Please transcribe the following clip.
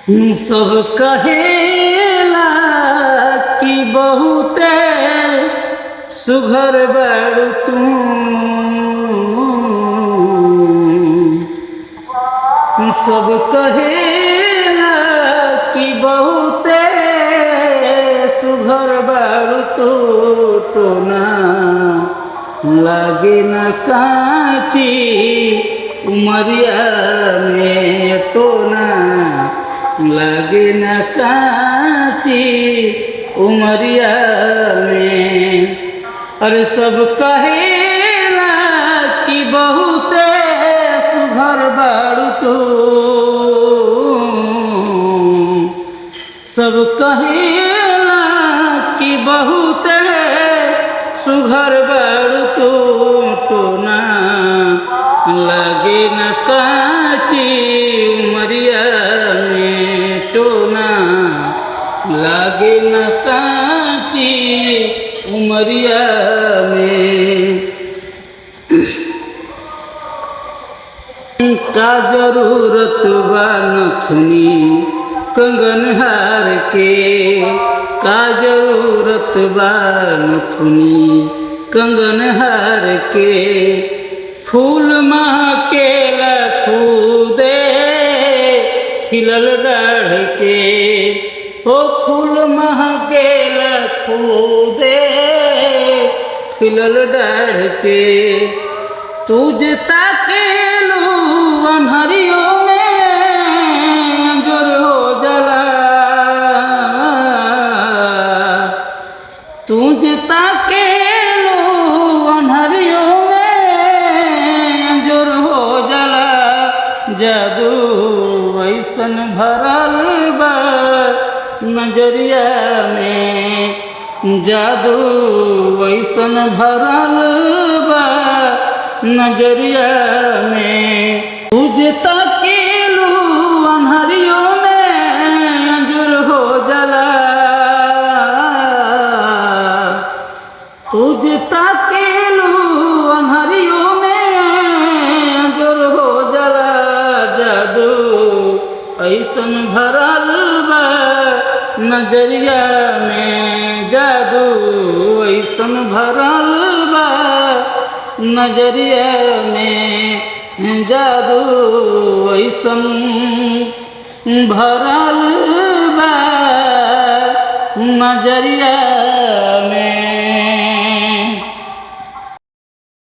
सब कहेला कि बहुते सुघर बाड़ू तू, सब कहेला कि बहुते सुघर बाड़ू तू, टोना लागे न काची उमरिया में, टोना लागे न काची उमरिया में। अरे सब कहेला कि बहुते सुघर बाड़ू तू, सब कहेला कि बहुते सुघर बाड़ू तू, टोना लागे न काची उमरिया में, टोना लागे न काची उमरिया में। का जरूरत बा नथुनी कंगन हार के, का जरूरत बा नथुनी कंगन हार के, फूल महकेला खुदे खिलल डाढ़ के, ओ फूल महकेला खुदे खिलल डाढ़ के। तुझ ताकेलू अन्हरियों में अंजोर हो जाला, तुझ ताकेलू अन्हरियों में अंजोर हो जाला। जादू ऐसन भरल बा नजरिया में, जादू ऐसन भरल बा नजरिया में। तुझ ताकेलू अन्हरियों में अंजुर हो जाला, तुझ ताकेलू अन्हरियों में अंजुर हो जाला। जादू ऐसन भरल बा नजरिया में, जादू ऐसन भरल बा नजरिया में, जादू ऐसन भरल बा नजरिया